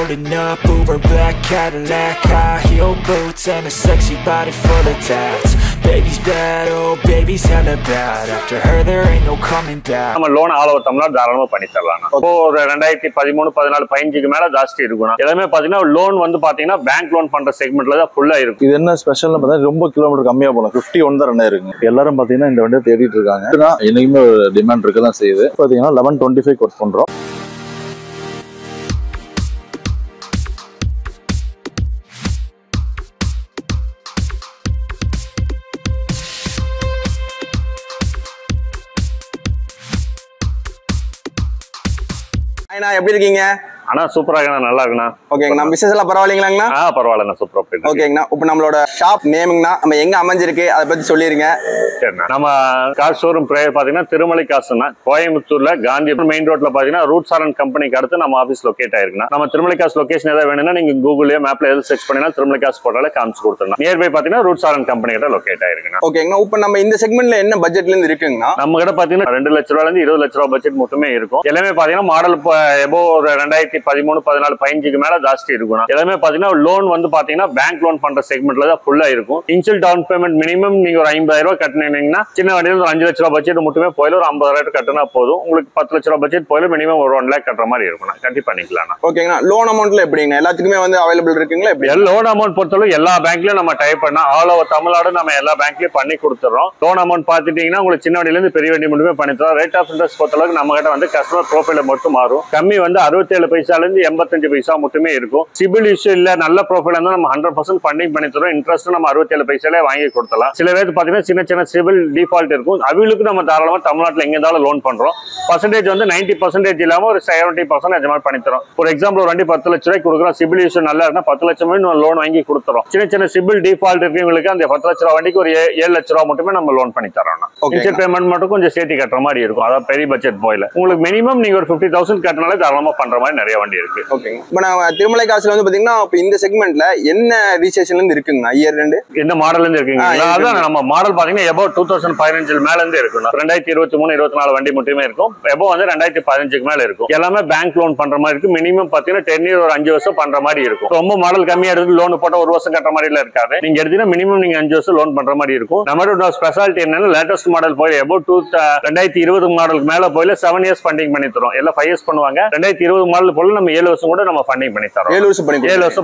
Loading up, Uber black Cadillac, high heel boots and a sexy body full of tats. Baby's bad, oh baby's hella bad. After her there ain't no coming back. நம்ம loan all over Tamil Nadu தாராளமா பண்ணி தரலாம். இப்போ ஒரு 2013 14 15க்கு மேல ஜாஸ்தி இருக்கும். எல்லாமே பாத்தீங்கன்னா லோன் வந்து பாத்தீங்கன்னா பேங்க் லோன் பண்ற செக்மெண்ட்ல தான் ஃபுல்லா இருக்கும். இது என்ன ஸ்பெஷல்னு பார்த்தா ரொம்ப கிலோமீட்டர் கம்மியா போகலாம். 51 தான் ரன் ஆயிருக்குங்க. எல்லாரும் பாத்தீங்கன்னா இந்த வண்டியை தேடிட்டு இருக்காங்க. என்னைக்குமே டிமாண்ட் இருக்க தான் செய்யுது. பாத்தீங்கன்னா 1125 கோட் பண்றோம். எப்படி இருக்கீங்க? ஆனா சூப்பரா இருக்கா, நல்லா இருக்குண்ணா. ஓகேங்கண்ணா, பிசினஸ் எல்லாம் பரவாயில்லைங்களாங்கண்ணா? பரவாயில்லண்ணா, சூப்பரா போயிட்டு. ஓகேங்கண்ணா, இப்போ நம்மளோட ஷாப் நேமுங்கண்ணா, நம்ம எங்க அமைஞ்சிருக்கு அதை பத்தி சொல்லிருங்க. சரிண்ணா, நம்ம கார் ஷோரூம் பாத்தீங்கன்னா திருமலை காசுண்ணா, கோயம்புத்தூர்ல காந்தி மெயின் ரோட்ல பாத்தீங்கன்னா ரூட்ஸ் ஆர் அண்ட் கம்பெனிக்கு அடுத்து நம்ம ஆஃபீஸ் லொகேட் ஆயிருக்குண்ணா. நம்ம திருமலை காசு லொகேஷன் ஏதாவது வேணும்னா நீங்க கூகுள்லயோ மேப்ல எது சர்ச் பண்ணினா திருமலை காசு போட்டாலே காமிச்சு கொடுத்துருங்க. நியர்பை பாத்தீங்கன்னா ரூட்ஸ் ஆர் அண்ட் கம்பெனி கிட்ட லொகேட் ஆயிருக்குண்ணா. ஓகேங்கண்ணா, இப்போ நம்ம இந்த செக்மெண்ட்ல என்ன பட்ஜெட்ல இருந்து இருக்குங்கண்ணா? நம்ம கிட்ட பாத்தீங்கன்னா 2 லட்ச ரூபாயில இருந்து 20 லட்ச ரூபாய் பட்ஜெட் மட்டுமே இருக்கும். எல்லாமே பாத்தீங்கன்னா மாடல் எபோ ஒரு 2013 14 15க்கு மேல ஜாஸ்தி இருக்கும். எல்லாமே பாத்தீங்கன்னா லோன் வந்து பாத்தீங்கன்னா பேங்க் லோன் பண்ற செக்மெண்ட்ல தான் ஃபுல்லா இருக்கும். இனிஷியல் டவுன் பேமெண்ட் மினிமம் நீங்க ஒரு 50,000 ரூபாய் கட்டினீங்கன்னா சின்ன வண்டியில ஒரு 5 லட்ச ரூபாய் பட்ஜெட் மட்டுமே போயில ஒரு 50,000 கட்டினா போதும். உங்களுக்கு 10 லட்ச ரூபாய் பட்ஜெட் போயில மினிமம் ஒரு 1 லேக் கட்டுற மாதிரி இருக்கும். கண்டிப்பா பண்ணிக்கலாம். ஓகேங்கண்ணா, லோன் அமௌண்ட்ல எப்படிங்க எல்லாத்துக்குமே வந்து அவைலபிள் இருக்குங்களா? எப்படி லோன் அமௌண்ட் பொறுத்தவரை எல்லா பேங்க்லயும் நம்ம டைப் பண்ணா ஆல் ஓவர் தமிழ்நாடு நம்ம எல்லா பேங்க்லயும் பண்ணி கொடுத்துறோம். லோன் அமௌண்ட் பாத்துட்டீங்கன்னா உங்களுக்கு சின்ன வண்டியில இருந்து பெரிய வண்டி மட்டுமே பண்ணி தரோம். ரேட் ஆஃப் இன்ட்ரெஸ்ட் பொறுத்தளவுக்கு நம்ம கிட்ட வந்து கஸ்டமர் ப்ரோஃபைல மட்டும் மாறும். கம்மி வந்து 67 பைசால இருந்து 85 பைசா மட்டுமே இருக்கும். சிபில் இஷ்யூ இல்ல, நல்ல ப்ரொஃபைல் இருந்தா நம்ம 100% ஃபண்டிங் பண்ணி தரோம். இன்ட்ரெஸ்ட் நம்ம 67 பைசாலே வாங்கி கொடுத்தலாம். சில பேருக்கு பாத்தீங்கன்னா சின்ன சின்ன சிபில் டிஃபால்ட் இருக்கும். அவங்களுக்கு நம்ம தாராளமா தமிழ்நாட்டில் எங்க இருந்தாலும் லோன் பண்றோம். பர்சன்டேஜ் வந்து 90% இல்லாம ஒரு 70% மாதிரி பண்ணி தரோம். ஒரு எக்ஸாம்பிள் ஒரு வண்டி 10 லட்ச ரூபாய் கொடுக்குறோம், சிபில் இஷ்யூ நல்லா இருந்தா 10 லட்சம் லோன் வாங்கி கொடுத்துறோம். சின்ன சின்ன சிபில் டிஃபால்ட் இருக்கவங்களுக்கு அந்த 10 லட்ச ரூபாய் வண்டிக்கு ஒரு 7 லட்ச ரூபாய் மட்டுமே நம்ம லோன் பண்ணி தரோம். இன்ஷியல் பேமெண்ட் மட்டும் கொஞ்சம் சேர்த்து கட்டுற மாதிரி இருக்கும். அதாவது பெரிய பட்ஜெட் போயில உங்களுக்கு மினிமம் நீங்க ஒரு 50,000 கட்டினாலே தாராளமா பண்ற மாதிரி நிறைய வண்டி இருக்கு. ஓகேங்க, இப்போ நம்ம திருமலை காசுல வந்து பாத்தீங்கன்னா இந்த செக்மெண்ட்ல என்ன ரிஜிஸ்ட்ரேஷன்ல இருந்து இருக்குங்க? இயர் 2 இந்த மாடல்ல இருந்து இருக்குங்க. அதான் நம்ம மாடல் பாத்தீங்கன்னா எபோ 2015 மேல இருந்து இருக்கும். 2023 24 வண்டி மட்டுமே இருக்கும். எபோ வந்து 2015க்கு மேல இருக்கும். எல்லாமே பேங்க் லோன் பண்ற மாதிரி இருக்கு. மினிமம் பாத்தீங்கன்னா 10 இயர் ஒரு 5 வருஷம் பண்ற மாதிரி இருக்கும். ரொம்ப மாடல் கம்மியா எடுத்து லோன் போட்டா 1 வருஷம் கட்டுற மாதிரி இருக்காது. நீங்க எடுத்தீங்கன்னா மினிமம் நீங்க 5 வருஷம் லோன் பண்ற மாதிரி இருக்கும். நம்மளோட ஸ்பெஷாலிட்டி என்னன்னா லேட்டஸ்ட் மாடல் போய் எபோ 2020 மாடலுக்கு மேல போயில 7 இயர்ஸ் ஃபண்டிங் பண்ணி தரோம். எல்லாம் 5 இயர்ஸ் பண்ணுவாங்க. 2020 மாடல் போல நம்ம 7 வருஷம் கூட நம்ம ஃபண்டிங் பண்ணி தரோம். 7 வருஷம்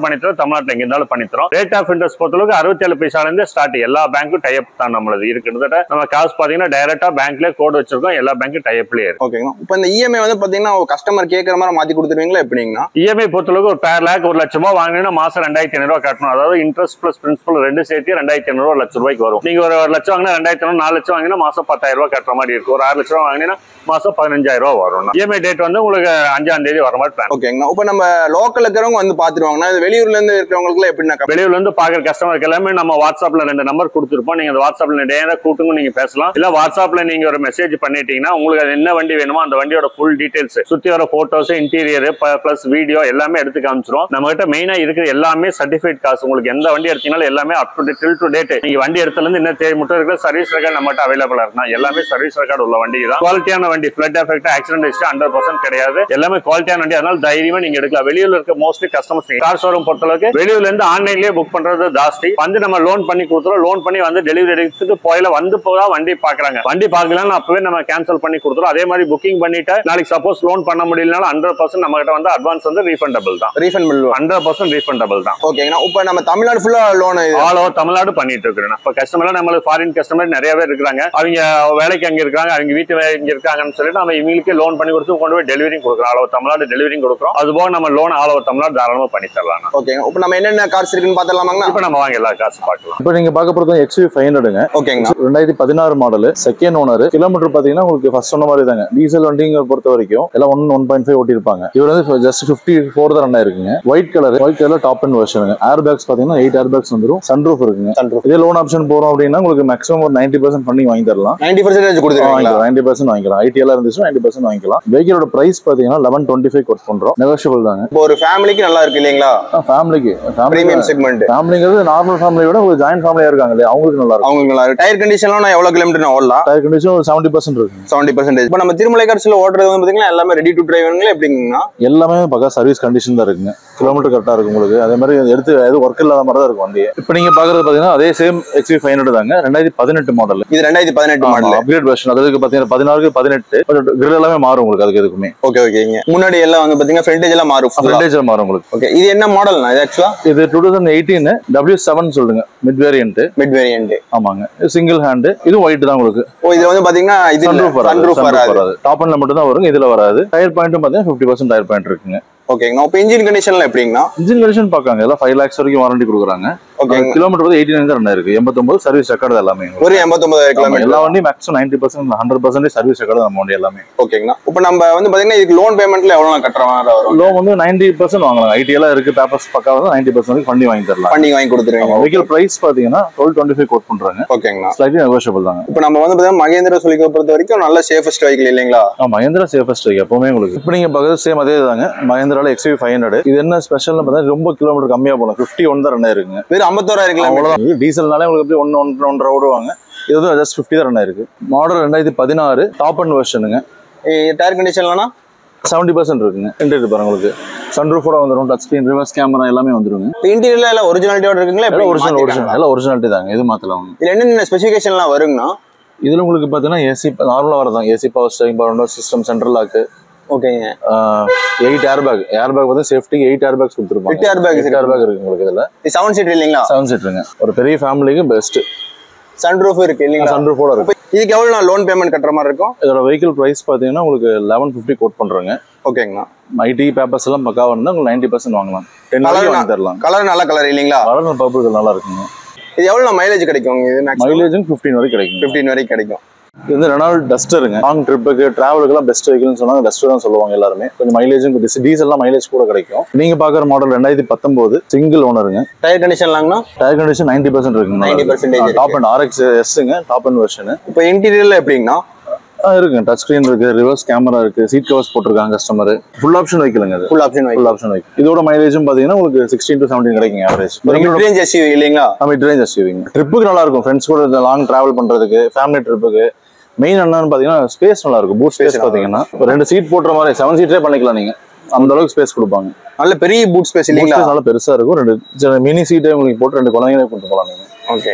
பண்ணி தரோம். தமிழ்நாட்டில் எங்க இருந்தாலும் பண்ணி தரோம். ரேட் ஆஃப் இன்ட்ரெஸ்ட் பொறுத்தளவுக்கு 67 பைசால இருந்து ஸ்டார்ட். எல்லா பேங்க்கும் டைப் தான் நம்மளது இருக்கிறது. நம்ம காசு பாத்தீங்கன்னா டைரக்டா பேங்க்ல கோட் வச்சிருக்கோம். எல்லா பேங்க்கும் டைப்லயே இருக்கு. ஓகேங்க, இப்போ இந்த இஎம்ஐ வந்து பாத்தீங்கன்னா கஸ்டமர் கேட்கற மாதிரி மாத்தி கொடுத்துருவீங்களா எப்படிங்கண்ணா? இஎம்ஐ பொறுத்தளவுக்கு ஒரு பேர் லேக் 1 லட்சம் ரூபாய் வாங்கினா மாசம் 2,500 ரூபாய் கட்டணும். அதாவது இன்ட்ரெஸ்ட் பிளஸ் பிரின்சிபல் ரெண்டு சேர்த்து 2,500 ரூபாய் லட்சம் ரூபாய்க்கு வரும். நீங்க ஒரு 1 லட்சம் வாங்கினா 2,500, 4 லட்சம் வாங்கினா மாசம் 10,000 ரூபாய் கட்டுற மாதிரி இருக்கும். ஒரு 6 லட்சம் ரூபாய் வாங்கினா மாசம் 15,000 ரூபாய் வரும். இஎம்ஐ டேட் வந்து உங்களுக்கு 5ஆம் தேதி வர மாதிரி பிளான். ஓகேங்கண்ணா, இப்போ நம்ம லோக்கல் இருக்கிறவங்க வந்து பாத்துருவாங்கன்னா வெளியூர்ல இருந்து இருக்கிறவங்களுக்கு எப்படின்னா? வெளியூர்ல இருந்து பாக்குற கஸ்டமருக்கு எல்லாமே நம்ம வாட்ஸ்அப்ல 2 நம்பர் கொடுத்துருப்போம். நீங்க வாட்ஸ்அப்ல நேரா கூட்டுங்க நீங்க பேசலாம். இல்ல வாட்ஸ்அப்ல நீங்க ஒரு மெசேஜ் பண்ணிட்டீங்கன்னா உங்களுக்கு அது என்ன வண்டி வேணுமோ அந்த வண்டியோட ஃபுல் டீடைல்ஸ், சுத்தி வர போட்டோஸ், இன்டீரியர் பிளஸ் வீடியோ எல்லாமே எடுத்து காமிச்சிரும். நம்ம கிட்ட மெயினா இருக்கிற எல்லாமே சர்டிஃபைட் காசு. உங்களுக்கு எந்த வண்டி எடுத்தீங்கனாலும் எல்லாமே up to till to date. நீங்க வண்டி எடுத்ததுல இருந்து என்ன தேவை மட்டும் இருக்கிற சர்வீஸ் ரெக்கார்ட் நம்ம கிட்ட அவைலபிளா இருக்கு. எல்லாமே சர்வீஸ் ரெக்கார்டு உள்ள வண்டி தான். குவாலிட்டியான வண்டி, ஃபிளட் எஃபெக்ட், ஆக்சிடென்ட் ஹிஸ்டரி 100% கிடையாது. எல்லாமே குவாலிட்டியான வண்டி. அதனால தைரியமா நீங்க எடுக்கலாம். வெளியூர்ல இருக்க மோஸ்ட்லி கஸ்டமர்ஸ் கார் ஷோரூம் பொறுத்தளவுக்கு வெளியூர்ல இருந்து ஆன்லைன்லயே புக் பண்றது ஜாஸ்தி. வந்து நம்ம லோன் பண்ணி கொடுத்துறோம். லோன் பண்ணி வந்து டெலிவரி எடுத்துட்டு போயில வந்து போதா வண்டி பாக்குறாங்க. வண்டி பாக்கலாம் அப்பவே நம்ம கேன்சல் பண்ணி கொடுத்துறோம். அதே மாதிரி புக்கிங் பண்ணிட்டு நாளைக்கு சப்போஸ் லோன் பண்ண முடியலனாலும் 100% நம்ம கிட்ட வந்து அட்வான்ஸ் வந்து ரீஃபண்டபிள் தான். 100% ரீஃபண்டபிள் தான். ஓகேங்கண்ணா, இப்போ நம்ம தமிழ்நாடு ஃபுல்லா லோன் ஆல் ஓவர் தமிழ்நாடு பண்ணிட்டு இருக்கிறோம். இப்ப கஸ்டமர் நம்மளுக்கு ஃபாரின் கஸ்டமர் நிறைய பேர் இருக்காங்க. அவங்க வேலைக்கு அங்க இருக்காங்க, அவங்க வீட்டு இங்க இருக்காங்கன்னு சொல்லிட்டு நம்ம இவங்களுக்கு லோன் பண்ணி கொடுத்து கொண்டு போய் டெலிவரி கொடுக்குறோம். ஆல் ஓவர் தமிழ்நாடு டெலிவரி கொடுக்குறோம். அது போக நம்ம லோன் ஆல் ஓவர் தமிழ்நாடு தாராளமா பண்ணி தரலாம். ஓகேங்க, இப்போ நம்ம என்னென்ன கார்ஸ் இருக்குன்னு பாத்தலாமாங்கண்ணா? இப்போ நம்ம வாங்க எல்லா காசு பார்க்கலாம். இப்போ நீங்க பார்க்க போறது XUV 500ங்க. ஓகேங்க, 2016 மாடல், செகண்ட் ஓனர். கிலோமீட்டர் பாத்தீங்கன்னா உங்களுக்கு ஃபர்ஸ்ட் சொன்ன மாதிரி தாங்க. டீசல் வண்டிங்க பொறுத்த வரைக்கும் எல்லாம் 1.5 ஓட்டி இருப்பாங்க. இவர் வந்து ஜஸ்ட் 54 தான் ரன் ஆயிருக்குங்க. ஒயிட் கலர் டாப் அண்ட் வெர்ஷனுங்க. ஏர் பேக்ஸ் பாத்தீங்கன்னா 8 ஏர் பேக்ஸ் வந்துரும். சன்ரூஃப் இருக்குங்க. இதே லோன் ஆப்ஷன் போறோம் அப்படின்னா உங்களுக்கு மேக்ஸிமம் ஒரு 90% பண்ணி வாங்கி தரலாம். 90% கொடுத்துருவாங்க. 90% வாங்கிக்கலாம். ஐடி எல்லாம் இருந்துச்சுன்னா 90% வாங்கிக்கலாம். வெஹிக்கிளோட பிரைஸ் பாத்தீங்கன்னா 1125 கோட் பண்றோம். நெகோஷியபிள் தாங்க. இப்போ ஒரு ஃபேமிலிக்கு நல்லா இருக்கு இல்லீங்களா? ஃபேமிலிக்கு பிரீமியம் செக்மெண்ட். ஃபேமிலிங்கிறது நார்மல் ஃபேமிலியை விட ஒரு ஜாயின்ட் ஃபேமிலியா இருக்காங்க இல்லையா, அவங்களுக்கு நல்லா இருக்கும். அவங்களுக்கு நல்லா இருக்கு. டயர் கண்டிஷன்லாம் நான் எவ்வளவு கிலோமீட்டர் ஓடலாம்? டயர் கண்டிஷன் ஒரு 70% இருக்கு. 70%. இப்போ நம்ம திருமலை கார்ஸ்ல ஓடுறது வந்து பாத்தீங்கன்னா எல்லாமே ரெடி டு டிரைவ்ங்களா எப்படிங்கன்னா? எல்லாமே பக்கா சர்வீஸ் கண்டிஷன் தான் இருக்குங்க. கிலோமீட்டர் கரெக்டா இருக்கும் உங்களுக்கு. அதே மாதிரி எடுத்து எதுவும் ஒர்க் இல்லாத மாதிரி தான் இருக்கும் வண்டி. இப்போ நீங்க பாக்குறது பாத்தீங்கன்னா அதே சேம் XV500 தாங்க. 2018 மாடல். இது 2018 மாடல் அப்கிரேட் வெர்ஷன். அதுக்கு பாத்தீங்கன்னா 16 18 கிரில் எல்லாமே மாறும் உங்களுக்கு. அதுக்கு எதுக்குமே ஓகே ஓகேங்க. முன்னாடி எல்லாம் வந்து பாத்தீங்கன்னா ஃப்ரண்டேஜ் எல்லாம் மாறும். ஃப்ரண்டேஜ் மாறும் உங்களுக்கு. ஓகே, இது என்ன மாடல்னா? இது ஆக்சுவலா இது 2018 W7 சொல்லுங்க. Mid variant. ஆமாங்க. Single hand. இது ஒயிட் தான் உங்களுக்கு. ஓ, இது வந்து பாத்தீங்கன்னா இது சன்ரூஃப் வராது. டாப் அண்ட்ல மட்டும் தான் வரும். இதுல வராது. டயர் பாயிண்ட்டும் பாத்தீங்கன்னா 50% டயர் பாயிண்ட் இருக்குங்க. ஓகேங்க. இப்போ இன்ஜின் கண்டிஷன்லாம் எப்படிங்கண்ணா? இன்ஜின் கண்டிஷன் பார்க்காங்க. எல்லாம் 5 lakhs வரைக்கும் வாரண்டி கொடுக்குறாங்க. ஓகே, கிலோமீட்டர் வந்து 89 தான் ரன் இருக்கு. 89 சர்வீஸ் ரெக்கார்டு எல்லாமே. ஒரு 89,000 கிலோமீட்டர். எல்லா வண்டியும் மேக்ஸிமம் 90% 100% சர்வீஸ் ரெக்கார்டு நம்ம வண்டி எல்லாமே. ஓகேங்கண்ணா. இப்போ நம்ம வந்து பாத்தீங்கன்னா இதுக்கு லோன் பேமெண்ட்ல எவ்வளவு கட்டுற மாதிரி வரும்? லோன் வந்து 90% வாங்கலாம். ஐடி எல்லாம் இருக்கு, பேப்பர்ஸ் பக்கா வந்து 90% வண்டி வாங்கி தரலாம். வண்டி வாங்கி கொடுத்துருவீங்க. வெஹிக்கிள் பிரைஸ் பாத்தீங்கன்னா 1225 கோட் பண்றாங்க. ஓகேங்கண்ணா. ஸ்லைட்லி நெகோஷியபிள் தாங்க. இப்போ நம்ம வந்து பாத்தீங்கன்னா மகேந்திரா சுலிக்கோ பொறுத்த வரைக்கும் நல்ல சேஃபஸ்ட் வெஹிக்கிள் இல்லைங்களா? மகேந்திரா சேஃபஸ்ட் வெஹிக்கிள் எப்பவுமே உங்களுக்கு. இப்போ நீங்க பார்க்கறது சேம் அதே தாங்க. மகேந்திரால XV500. இது என்ன ஸ்பெஷல்னு பார்த்தா ரொம்ப கிலோமீட்டர் கம்மியா போகலாம். 51 தான் ரன் ஆயிருக்குங்க. வெறும் 51,000 கிலோமீட்டர். டீசல்னாலே உங்களுக்கு எப்படி 1.5 ஓடுவாங்க. இது வந்து ஜஸ்ட் 50 தான் ரன் ஆயிருக்கு. மாடல் 2016 டாப் அண்ட் வெர்ஷனுங்க. டயர் கண்டிஷன்லனா 70% இருக்குங்க. இன்டீரியர் பாருங்க உங்களுக்கு. சன்ரூஃபோட வந்துரும். டச் ஸ்கிரீன், ரிவர்ஸ் கேமரா எல்லாமே வந்துருங்க. இன்டீரியர்ல எல்லாம் ஒரிஜினாலிட்டியோட இருக்குங்களா? எல்லாம் ஒரிஜினாலிட்டி தாங்க. எது மாத்தலாம். இதுல என்னென்ன ஸ்பெசிஃபிகேஷன்லாம் வருங்கண்ணா? இதுல உங்களுக்கு பாத்தீங்கன்னா ஏசி நார்மலா வரதான். AC power steering, power window system, central lock. ஓகேங்க. 8 ஏர்பேக் வந்து சேஃப்டிக்கு 8 ஏர்பேக்ஸ் கொடுத்துருப்பாங்க. 8 ஏர்பேக் இருக்கு உங்களுக்கு. இதுல 7 சீட் இல்லீங்களா? 7 சீட்டுங்க. ஒரு பெரிய ஃபேமிலிக்கு பெஸ்ட். சன்ரூஃப் இருக்கு இல்லீங்களா? சன்ரூஃபோட இருக்கு. இதுக்கு எவ்வளவு நான் லோன் பேமெண்ட் கட்டுற மாதிரி இருக்கும்? இதோட வெஹிக்கிள் பிரைஸ் பாத்தீங்கன்னா உங்களுக்கு 1150 கோட் பண்றாங்க. ஓகேங்கண்ணா. ஐடி பேப்பர்ஸ் எல்லாம் பக்காவா இருந்தா உங்களுக்கு 90% வாங்கலாம். 10 வாங்கி தரலாம். கலர் நல்ல கலர் இல்லீங்களா? கலர் பர்பிள் நல்லா இருக்குங்க. இது எவ்வளவு மைலேஜ் கிடைக்கும்? இது மைலேஜும் 15 வரைக்கும் கிடைக்கும். 15 வரைக்கும் கிடைக்கும். இது வந்து ரெனால்ட் டஸ்டருங்க. லாங் ட்ரிப்புக்கு டிராவலுக்குலாம் பெஸ்ட் வெஹிக்கிள்னு சொன்னாங்க. டஸ்டர் தான் சொல்லுவாங்க எல்லாருமே. கொஞ்சம் மைலேஜும் டீசல்லாம் மைலேஜ் கூட கிடைக்கும். நீங்க பாக்குற மாடல் 2019 சிங்கிள் ஓனருங்க. டயர் கண்டிஷன்லாங்கண்ணா? டயர் கண்டிஷன் 90% இருக்குங்க. 90% டாப் அண்ட் RX Sங்க டாப் அண்ட் வெர்ஷன். இப்போ இன்டீரியர்ல எப்படிங்கண்ணா? இருக்குங்க. டச் ஸ்கிரீன் இருக்கு, ரிவர்ஸ் கேமரா இருக்கு, சீட் கவர்ஸ் போட்டிருக்காங்க கஸ்டமர். ஃபுல் ஆப்ஷன் வெஹிக்கிள்ங்க. அது ஃபுல் ஆப்ஷன் வெஹிக்கிள். இதோட மைலேஜும் பாத்தீங்கன்னா உங்களுக்கு 16 to 17 கிடைக்குங்க ஆவரேஜ். மிட் ரேஞ்ச் SUV இல்லீங்களா? மிட் ரேஞ்ச் SUVங்க. ட்ரிப்புக்கு நல்லா இருக்கும். ஃப்ரெண்ட்ஸ் கூட லாங் டிராவல் பண்றதுக்கு, ஃபேமிலி ட்ரிப்புக்கு. மெயின் என்னன்னு பாத்தீங்கன்னா ஸ்பேஸ் நல்லா இருக்கும். பூட் ஸ்பேஸ் பாத்தீங்கன்னா 2 சீட் போடுற மாதிரி 7 சீட்டே பண்ணிக்கலாம் நீங்க. அந்த அளவுக்கு ஸ்பேஸ் கொடுப்பாங்க. நல்ல பெரிய பூட் ஸ்பேஸ் இல்லீங்களா? நல்ல பெருசா இருக்கும். 2 மினி சீட்டே உங்களுக்கு போட்டு 2 குழந்தைங்களே கூட்டு போலாம் நீங்க. ஓகே.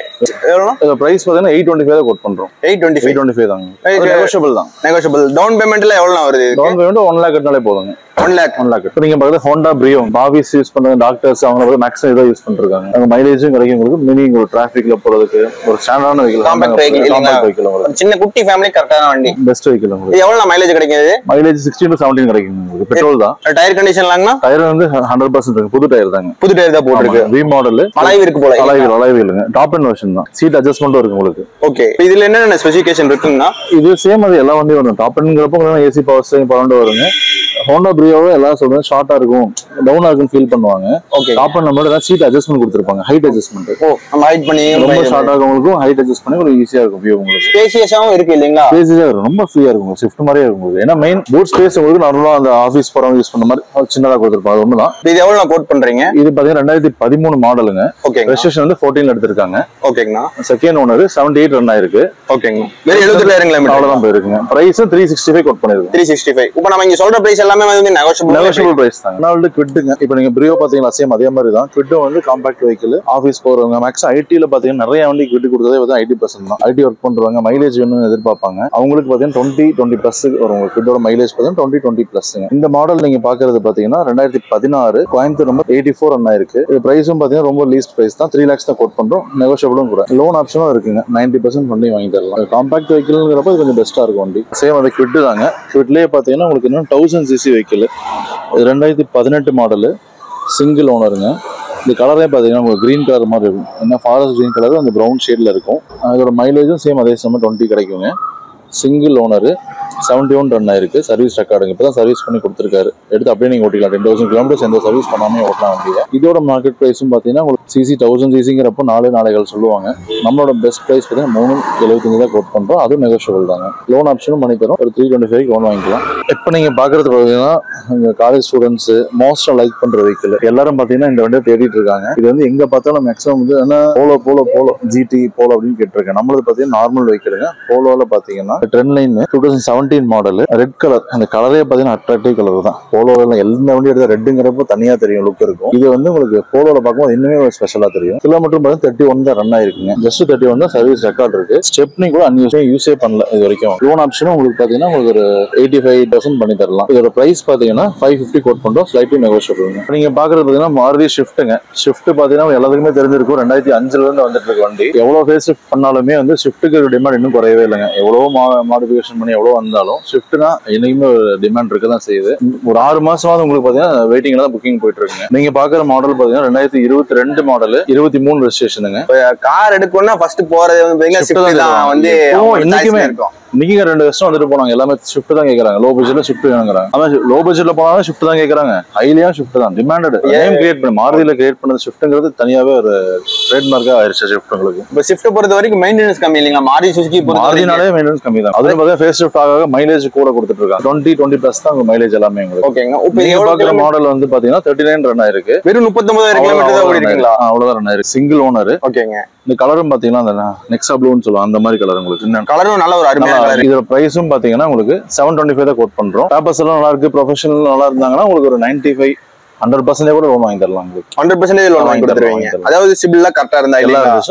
எவ்வளவு? இந்த பிரைஸ் பாத்தீங்கன்னா 825 தான் கோட் பண்றோம். 825 தாங்க. நெகோஷியபிள் தான். நெகோஷியபிள். டவுன் பேமெண்ட்ல எவ்வளவு வருது? டவுன் பேமெண்ட் 1 lakh கட்டினாலே போதுங்க. 1 lakh. இப்போ நீங்க பாக்குறது ஹோண்டா பிரியோ பாவிஸ் யூஸ் பண்றாங்க. டாக்டர்ஸ் அவங்க வந்து மேக்ஸிமம் இதை யூஸ் பண்ணிருக்காங்க. அங்க மைலேஜும் கிடைக்கும் உங்களுக்கு. மினி உங்களுக்கு டிராஃபிக்ல போறதுக்கு ஒரு ஸ்டாண்டர்டான வெஹிக்கிள். Compact vehicle. சின்ன குட்டி ஃபேமிலி கரெக்டான வண்டி. பெஸ்ட் வெஹிக்கிள் உங்களுக்கு. இது எவ்வளவு மைலேஜ் கிடைக்குது? மைலேஜ் 16 to 17 கிடைக்கும் உங்களுக்கு. பெட்ரோல் தான். டயர் கண்டிஷன்லாங்கண்ணா? டயர் வந்து 100% இருக்கு. புது டயர் தாங்க. புது டயர் தான் போட்டுருக்கு. V model. அலாய் இருக்கு போல. அலாய்வீலுங்க. டாப் அண்ட் வெர்ஷன் தான். சீட் அட்ஜஸ்ட்மென்ட்டும் இருக்கு உங்களுக்கு. ஓகே. இதுல என்னென்ன ஸ்பெசிஃபிகேஷன் இருக்குன்னா? இது சேம் அது எல்லா வண்டியும் வரும். டாப் அண்ட்ங்கறப்ப AC power steering power window வருங்க. ஹோண்டா பிரியோவே எல்லாம் சொல்றேன் ஷார்ட்டா இருக்கும், டவுனா இருக்குன்னு ஃபீல் பண்ணுவாங்க. ஓகே. டாப் அண்ட் நம்மளோட சீட் அட்ஜஸ்ட்மென்ட் கொடுத்திருப்பாங்க. Height adjustment. ஓ, நம்ம ஹைட் பண்ணி ரொம்ப ஷார்ட்டா இருக்கும். ஹைட் அட்ஜஸ்ட் பண்ணி ஒரு ஈஸியா இருக்கும் வியூ உங்களுக்கு. ஸ்பேசியஸாவும் இருக்கு இல்லீங்களா? ஸ்பேசியஸா இருக்கும். ரொம்ப ஃப்ரீயா இருக்கும். ஷிஃப்ட் மாதிரியே இருக்கும் உங்களுக்கு. ஏன்னா மெயின் பூட் ஸ்பேஸ் உங்களுக்கு நார்மலா அந்த ஆபீஸ் போறவங்க யூஸ் பண்ண மாதிரி சின்னதா கொடுத்திருப்பாங்க. ஒண்ணுதான். இது எவ்வளவு கோட் பண்றீங்க? இது பாத்தீங்கன்னா 2013 மாடலுங்க. ஓகே. ரெஜிஸ்ட்ரேஷன் வந்து 14 எடுத்திருக்காங்க. ஓகேங்கண்ணா. செகண்ட் ஓனர் 78 ரன் ஆயிருக்கு. ஓகேங்க. வெறும் 72,000 கிலோமீட்டர் அவ்வளவுதான் போயிருக்குங்க. பிரைஸ் 365 கோட் பண்ணிருக்கோம். 365. இப்போ நம்ம இங்க சொல்ற பிரைஸ் எல்லாமே வந்து நெகோஷியபிள் பிரைஸ் தான். நான் வந்து குவிட்டுங்க. இப்போ நீங்க பிரியோ பாத்தீங்கன்னா சேம் அதே மாதிரி தான். குவிட் வந்து காம்பாக்ட் வெஹிக்கிள். ஆபீஸ் போறவங்க மேக்ஸிமம் ஐடில பாத்தீங்கன்னா நிறைய வண்டி குவிட் கொடுத்ததே வந்து 80% தான். ஐடி ஒர்க் பண்றவங்க மைலேஜ் வேணும்னு எதிர்பார்ப்பாங்க. அவங்களுக்கு பாத்தீங்கன்னா 20+ வரும். குவிட்டோட மைலேஜ் பாத்தீங்கன்னா 20+. இந்த மாடல் நீங்க பாக்குறது பாத்தீங்கன்னா 2016 கோயம்புத்தூர் நம்பர் 84 ரன் ஆயிருக்கு. இது பிரைஸும் பாத்தீங்கன்னா ரொம்ப லீஸ்ட் பிரைஸ் தான். 3 lakhs தான் கோட் பண்றோம். நெகோஷியபிளும் கூட. லோன் ஆப்ஷனும் இருக்குங்க. 90% வண்டி வாங்கி தரலாம். காம்பாக்ட் வெஹிக்கிள்ங்கிறப்ப கொஞ்சம் பெஸ்டா இருக்கும் வண்டி. சேம் அது குவிட் தாங்க. குவிட்லயே பாத்தீங்கன்னா உங்களுக்கு இன்னும் 1000 cc வெஹிக்கிள். 2018 மாடலு சிங்கிள் ஓனருங்க. இந்த கலரே பார்த்தீங்கன்னா உங்களுக்கு கிரீன் கலர் மாதிரி இருக்கும். என்ன ஃபாரஸ்ட் கிரீன் கலர் அந்த ப்ரௌன் ஷேடில் இருக்கும். அதோட மைலேஜும் சேம் அதே சமயம் 20 கிடைக்குங்க. Single owner. 71 ரன் ஆயிருக்கு. சர்வீஸ் ரெக்கார்டுங்க. இப்பதான் சர்வீஸ் பண்ணி கொடுத்துருக்காரு. எடுத்து அப்படியே நீங்க ஓட்டிக்கலாம். 10,000 கிலோமீட்டர்ஸ் எந்த சர்வீஸ் பண்ணாமே ஓட்டலாம் வண்டியை. இதோட மார்க்கெட் பிரைஸும் பாத்தீங்கன்னா உங்களுக்கு சிசி 1000 சிசிங்கிறப்போ 4 சொல்லுவாங்க. நம்மளோட பெஸ்ட் பிரைஸ் பார்த்தீங்கன்னா 375 தான் கோட் பண்றோம். அதுவும் நெகோஷியபிள் தாங்க. லோன் ஆப்ஷனும் பண்ணி தரோம். ஒரு 325 லோன் வாங்கிக்கலாம். இப்போ நீங்க பாக்குறது பாத்தீங்கன்னா காலேஜ் ஸ்டூடெண்ட்ஸ் மோஸ்டா லைக் பண்ற வெஹிக்கிள் எல்லாரும் பாத்தீங்கன்னா இந்த வண்டியை தேடிட்டு இருக்காங்க. இது வந்து எங்க பார்த்தாலும் மேக்ஸிமம் வந்து போலோ ஜிடி போலோ அப்படின்னு கேட்டிருக்கேன். நம்மளது பாத்தீங்கன்னா நார்மல் வெஹிக்கிளுங்க. போலோல பாத்தீங்கன்னா trend line 2017 model red colour. அந்த கலரே பாத்தீங்கன்னா அட்ராக்டிவ் கலர் தான். போலோல எந்த வண்டி எடுத்தா ரெட்டுங்கிறப்போ தனியா தெரியும், லுக் இருக்கும். இது வந்து உங்களுக்கு போலோல பார்க்கும்போது இன்னுமே ஸ்பெஷலா தெரியும். கிலோமீட்டர் பார்த்தா 31 தான் ரன் ஆயிருக்குங்க. ஜஸ்ட் 31 தான் சர்வீஸ் ரெக்கார்ட் இருக்கு. ஸ்டெப்னி கூட யூஸே பண்ணல இது வரைக்கும். லோன் ஆப்ஷனும் உங்களுக்கு பாத்தீங்கன்னா உங்களுக்கு ஒரு 85% பண்ணி தரலாம். இதோட பிரைஸ் பாத்தீங்கன்னா 550 கோட் பண்றோம். Slightly negotiable. நீங்க பாக்குறது பாத்தீங்கன்னா மாருதி ஷிஃப்ட்டுங்க. ஷிஃப்ட் பாத்தீங்கன்னா எல்லாத்துக்குமே தெரிஞ்சிருக்கும். 2005 இருந்து வந்துட்டு இருக்க வண்டி. எவ்வளவு ஃபேஸ் ஷிஃப்ட் பண்ணாலுமே வந்து ஷிஃப்ட்டுக்கு டிமாண்ட் இன்னும் குறையவே இல்லைங்க. எவ்வளவு மாடிஃபிகேஷன் பண்ணி எவ்வளவு வந்தாலும் ஷிஃப்ட்னா என்னைக்குமே ஒரு டிமாண்ட் இருக்க தான் செய்யுது. ஒரு 6 மாசமாவது உங்களுக்கு பாத்தீங்கன்னா வெயிட்டிங்ல தான் புக்கிங் போயிட்டு இருக்குங்க. நீங்க பாக்குற மாடல் பாத்தீங்கன்னா 2022 மாடல் 23 ரெஜிஸ்ட்ரேஷனுங்க. கார் எடுக்கணும்னா ஃபர்ஸ்ட் போறது வந்து இன்னைக்குமே இருக்கும். இன்னைக்கு 2 வருஷம் வந்துட்டு போனாங்க. எல்லாமே ஷிஃப்ட் தான் கேட்கறாங்க. லோ பட்ஜெட்ல ஷிஃப்ட் வேணுங்கிறாங்க. ஆனா லோ பட்ஜெட்ல போனாலும் ஷிஃப்ட் தான் கேட்கறாங்க. ஹைலியா ஷிஃப்ட் தான் டிமாண்டட். நேம் கிரியேட் பண்ணி மாருதியில கிரியேட் பண்ணது ஷிஃப்ட்ங்கிறது தனியாவே ஒரு ட்ரேட்மார்க்கா ஆயிருச்சு ஷிஃப்ட் உங்களுக்கு. இப்போ ஷிஃப்ட் பொறுத்த வரைக்கும் மெயின்டெனன்ஸ் கம்மி இல்லைங்களா? மாருதி சுசுகி மாருதினாலே மெயின்டெனன்ஸ் கம்மி தான். அதுல பார்த்தா ஃபேஸ் ஷிஃப்ட் ஆக மைலேஜ் கூட கொடுத்துட்டு இருக்காங்க. 20 பிளஸ் தான் மைலேஜ் எல்லாமே உங்களுக்கு. ஓகேங்க. இப்போ நீங்க பாக்குற மாடல் வந்து பாத்தீங்கன்னா 39 ரன் ஆயிருக்கு. வெறும் 39,000 கிலோமீட்டர் தான் ஓடி இருக்கீங்களா? அவ்வளவுதான் ரன் ஆயிருக்கு. Single owner. ஓகேங்க. இந்த கலரும் பாத்தீங்கன்னா அந்த நெக்ஸா ப்ளூன்னு சொல்லுவாங்க. அந்த மாதிரி கலர் உங்களுக்கு. கலரும் நல்ல ஒரு அருமையான கலர். இதோட பிரைஸும் பாத்தீங்கன்னா உங்களுக்கு 725 தான் கோட் பண்றோம். பேப்பர்ஸ் எல்லாம் நல்லா இருக்கு. ப்ரொஃபஷனல் நல்லா இருந்தாங்கன்னா உங்களுக்கு ஒரு 95 100% கூட லோன் வாங்கி தரலாம். உங்களுக்கு 100% லோன் வாங்கி கொடுத்துருவீங்க. அதாவது சிபில்லாம் கரெக்டா இருந்தா எல்லா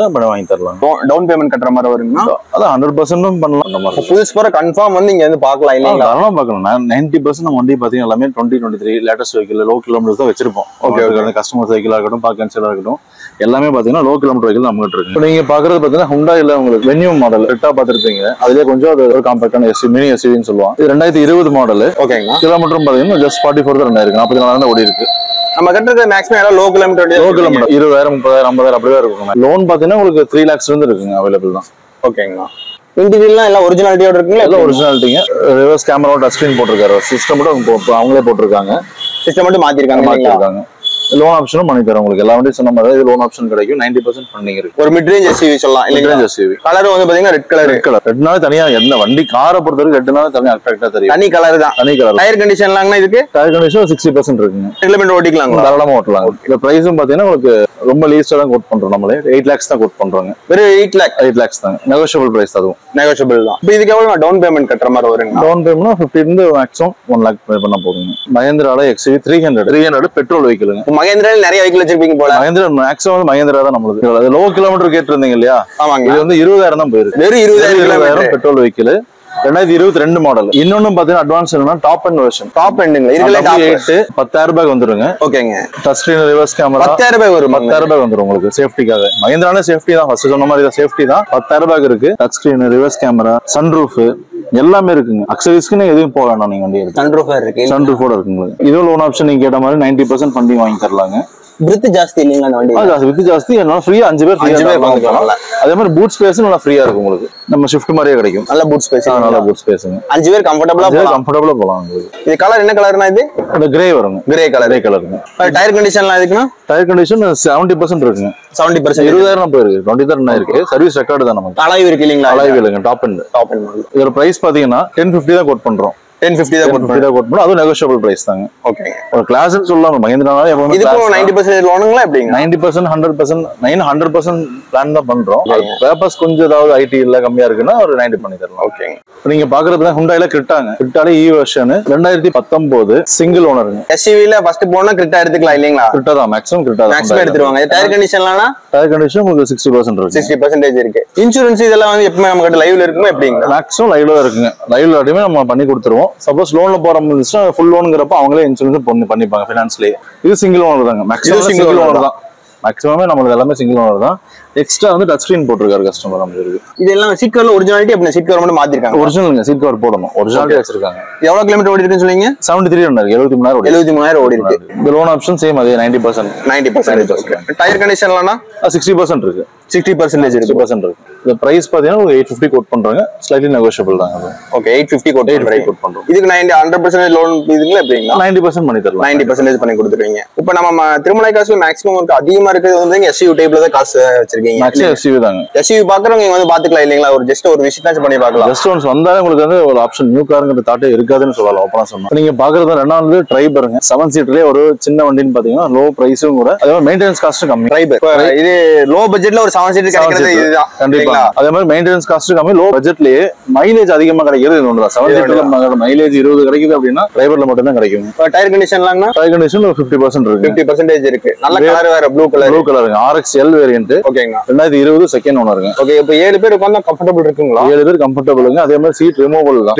வாங்கி தரலாம். டவுன் பேமெண்ட் கட்டுற மாதிரி வருங்களா? அதான் 100% பண்ணலாம். புதுசு போற கன்ஃபார்ம் வந்து இங்க வந்து பாக்கலாம் இல்லைங்களா? அதெல்லாம் பார்க்கலாம். 90% நம்ம வண்டி பாத்தீங்கன்னா எல்லாமே 2023 லேட்டஸ்ட் வெஹிக்கிள் லோ கிலோமீட்டர்ஸ் தான் வச்சிருப்போம். ஓகே. கஸ்டமர் சைக்கிளா இருக்கட்டும், பார்க்கன்சிலா இருக்கட்டும், எல்லாமே பாத்தீங்கன்னா லோ கிலோமீட்டர் வெஹிக்கிள் நம்மகிட்ட இருக்கு. இப்போ நீங்க பாக்குறது பாத்தீங்கன்னா ஹுண்டாயில உங்களுக்கு வென்யூ மாடல் ரெட்டா பாத்துருப்பீங்க. அதுலயே கொஞ்சம் ஒரு காம்பாக்டான மினி எஸ்யூவின்னு சொல்லுவாங்க. இது 2020 மாடல். ஓகேங்க. கிலோமீட்டர் பாத்தீங்கன்னா ஜஸ்ட் 44 தான் ரன் ஆயிருக்கு. 44 தான் ஓடி இருக்கு. நம்ம கட்டுறது மேக்ஸிமம் லோ கிலோமீட்டர் 20,000 30,000 50,000 அப்படியே இருக்கும். லோன் பாத்தீங்கன்னா உங்களுக்கு 3 lakhs இருந்து இருக்குங்க அவைலபிள் தான். ஓகேங்களா. இன்டீரியர்லாம் எல்லாம் ஒரிஜினாலிட்டியோட இருக்குங்களா? எல்லாம் ஒரிஜினாலிட்டிங்க. ரிவர்ஸ் கேமரா டச் ஸ்கிரீன் போட்டிருக்காரு. சிஸ்டம் மட்டும் அவங்களே போட்டிருக்காங்க. சிஸ்டம் மட்டும் மாத்திருக்காங்க. லோன் ஆப்ஷனும் பண்ணி தரோம் உங்களுக்கு. எல்லா வண்டியும் சொன்ன மாதிரி லோன் ஆப்ஷன் கிடைக்கும். 90% பண்ணிங்க இருக்கு. ஒரு மிட் ரேஞ்ச் எஸ்யூவி சொல்லலாம் இல்லைங்களா? எஸ்யூவி கலர் வந்து பாத்தீங்கன்னா ரெட் கலர். ரெட்னால தனியா எந்த வண்டி காரை பொறுத்தவரைக்கும் ரெட்னால தனியா அட்ராக்டா தெரியும். தனி கலர் தான். தனி கலர். டயர் கண்டிஷன்லாங்கன்னா இதுக்கு டயர் கண்டிஷன் 60% இருக்குங்க. கிலோமீட்டர் ஓட்டிக்கலாங்களா? தாராளமா ஓட்டலாம். இந்த பிரைஸும் பாத்தீங்கன்னா உங்களுக்கு ரொம்ப லீஸ்டா தான் கோட் பண்றோம். நம்மளே 8 lakhs தான் கோட் பண்றோங்க. வெறும் 8 lakhs தான். Negotiable price. அதுவும் நெகோஷியபிள் தான். இப்போ இதுக்கு எவ்வளவு டவுன் பேமெண்ட் கட்டுற மாதிரி வருங்க? டவுன் பேமெண்ட்னா 50 இருந்து மேக்ஸிமம் 1 lakh பே பண்ணா போதுங்க. மஹேந்திரால XUV 300 பெட்ரோல் வெஹிக்கிளுங்க. மஹேந்திரால நிறைய வெஹிக்கிள் வச்சிருப்பீங்க போல. மஹேந்திரா மேக்ஸிமம் வந்து மஹேந்திரா தான் நம்மளுக்கு. அது லோ கிலோமீட்டர் கேட்டிருந்தீங்க இல்லையா? ஆமாங்க. இது வந்து 20,000 தான் போயிருக்கு. வெறும் 20,000 பெட்ரோல் வெஹிக்கிள் 2022 மாடல். இன்னொன்னு பாத்தீங்கன்னா அட்வான்ஸ் என்னன்னா டாப் எண்ட் வெர்ஷன். டாப் எண்டுங்க. இதுல 10,000 வந்துருங்க. ஓகேங்க. டச் ஸ்கிரீன் ரிவர்ஸ் கேமரா 10,000 வரும். 10,000 வந்துரும் உங்களுக்கு சேஃப்டிக்காக. மஹேந்திரான சேஃப்டி தான். ஃபர்ஸ்ட் சொன்ன மாதிரி தான் சேஃப்டி தான். 10,000 இருக்கு. Touch screen reverse camera sunroof எல்லாமே இருக்குங்க. அக்சரிஸ்க்கு நீங்க எதுவும் போக வேண்டாம். நீங்க வண்டி எடுத்து சன்ரூஃப் இருக்கு. சன்ரூஃபோட இருக்குங்க. இது லோன் ஆப்ஷன் நீங்க கேட்ட மாதிரி 90% ஃபண்டிங் வாங்கி தரலாங்க. பிரித் ஜாஸ்தி இல்லைங்க அந்த வண்டி. வித் ஜாஸ்தி. என்னால ஃப்ரீயா 5 பேர் வாங்கிக்கலாம். அதே மாதிரி பூட் ஸ்பேஸ் நல்லா ஃப்ரீயா இருக்கும் உங்களுக்கு. நம்ம ஷிஃப்ட் மாதிரியே கிடைக்கும். நல்ல பூட் ஸ்பேஸ். நல்ல பூட் ஸ்பேஸ்ங்க. 5 பேர் கம்ஃபர்ட்டபிளா போலாம் உங்களுக்கு. இது கலர் என்ன கலர்னா? இது அந்த கிரே வருங்க. கிரே கலருங்க. டயர் கண்டிஷன்லாம் எதுக்குன்னா? டயர் கண்டிஷன் 70% இருக்குங்க. 70%. 20,000 போயிருக்கு. 20,000 இருக்கு. சர்வீஸ் ரெக்கார்டு தான் நமக்கு. அலாய் இருக்கு இல்லீங்களா? அலாய் இல்லங்க. Top end model. இதோட பிரைஸ் பாத்தீங்கன்னா 1050 தான் கோட் பண்றோம். 1050 தான் கோட் பண்ணுவோம். அது நெகோஷியபிள் பிரைஸ் தாங்க. ஓகே. ஒரு கிளாஸ்னு சொல்லலாம். மஹேந்திரானால எப்பவுமே இதுக்கு 90% லோனுங்களா எப்படிங்க? 90% 100% பிளான் தான் பண்றோம். பேப்பர்ஸ் கொஞ்சம் ஏதாவது ஐடி இல்ல கம்மியா இருக்குன்னா ஒரு 90 பண்ணி தரலாம். ஓகே. நீங்க பாக்குறது ஹுண்டாயில கிரிட்டாங்க. கிரிட்டால இ வெர்ஷன் 2019 சிங்கிள் ஓனருங்க. எஸ்யூவில ஃபர்ஸ்ட் போனா கிரிட்டா எடுத்துக்கலாம் இல்லீங்களா? கிரிட்டா தான் மேக்ஸிமம். கிரிட்டா தான் மேக்ஸிமம் எடுத்துருவாங்க. டயர் கண்டிஷன்லானா? டயர் கண்டிஷன் உங்களுக்கு 60% இருக்கு. 60% இருக்கு. இன்சூரன்ஸ் இதெல்லாம் வந்து எப்பவுமே நம்ம கிட்ட லைவ்ல இருக்குமா எப்படிங்க? மேக்ஸிமம் லைவ்ல இருக்குங்க. லைவ்ல ஆடியுமே நம்ம பண்ணி கொடுத்துருவோம். சப்போஸ் லோன்ல போற முடிச்சுன்னா ஃபுல் லோனுங்கிறப்ப அவங்களே இன்சூரன்ஸ் பண்ணிப்பாங்க ஃபினான்ஸ்லயே. இது சிங்கிள் ஓனர் தாங்க. மேக்ஸிமம் சிங்கிள் ஓனர் தான். மேக்ஸிமமே நம்மளுக்கு எல்லாமே சிங்கிள் ஓனர் தான். எக்ஸ்ட்ரா வந்து டச் ஸ்கிரீன் போட்டிருக்காரு கஸ்டமர். நம்ம இருக்கு. இதெல்லாம் சீட் கவர்ல ஒரிஜினாலிட்டி அப்படி சீட் கவர் மட்டும் மாத்திருக்காங்க. ஒரிஜினலுங்க. சீட் கவர் போடணும். ஒரிஜினாலிட்டி வச்சிருக்காங்க. எவ்வளவு கிலோமீட்டர் ஓடி இருக்குன்னு சொல்லுங்க? 73 ரன் இருக்கு. 73,000 ஓடி இருக்கு. இந்த லோன் ஆப்ஷன் சேம் அதே 90%. டயர் கண்டிஷன்லானா 60% இருக்கு. 60% இருக்கு. 60% இருக்கு. இந்த பிரைஸ் பாத்தீங்கன்னா ஒரு 850 கோட் பண்றாங்க, ஸ்லைட்லி நெகோஷியபிள் தான் அது. ஓகே 850 கோட் பண்றோம். இதுக்கு 100% லோன் இதுங்களா எப்படிங்களா? 90% பண்ணி தரலாம், 90% பண்ணி கொடுத்துருவீங்க. இப்போ நம்ம திருமலை காசுல மேக்ஸிமம் இருக்கு அதிகமா இருக்கிறது வந்து SUV டைப்ல தான் காசு வச்சிருக்கீங்க. மேக்ஸிமம் SUV தாங்க. SUV பாக்குறவங்க இங்க வந்து பாத்துக்கலாம் இல்லீங்களா? ஒரு ஜஸ்ட் ஒரு விசிட் பண்ணி பார்க்கலாம். ஜஸ்ட் ஒன்ஸ் வந்தாலே உங்களுக்கு வந்து ஒரு ஆப்ஷன் நியூ கார்ங்கிற தாட்டே இருக்காதுன்னு சொல்லலாம் ஓப்பனா சொன்னா. நீங்க பாக்குறது ரெண்டாவது ட்ரைபருங்க, 7 சீட்டர்லயே ஒரு சின்ன வண்டின்னு பாத்தீங்கன்னா லோ பிரைஸும் கூட, அதே மாதிரி மெயின்டெனன்ஸ் காஸ்ட் கம்மி. ட்ரைபர் இது லோ பட்ஜெட்ல ஒரு 7 சீட்டர் கிடைக்கிறது இதுதான். கண்டிப்பா அதே மாதிரி மெயின்டெனன்ஸ் காஸ்ட் கம்மி, லோ பட்ஜெட்லயே மைலேஜ் அதிகமா கிடைக்கிறது இது ஒண்ணுதான். 7 சீட்டர்ல மைலேஜ் 20 கிடைக்குது அப்படின்னா டிரைவர்ல மட்டும் தான் கிடைக்கும். டயர் கண்டிஷன்லாம் டயர் கண்டிஷன் ஒரு 50% இருக்கு. 50% இருக்கு. நல்ல கலர் வேற ப்ளூ கலருங்க. RXL variant. ஓகேங்க. 2020 செகண்ட் ஓனருங்க. ஓகே இப்போ 7 பேர் உட்கார்ந்தா கம்ஃபர்ட்டபிள் இருக்குங்களா? 7 பேர் கம்ஃபர்ட்டபிளுங்க. அதே மாதிரி சீட் ரிமூவல் தான்.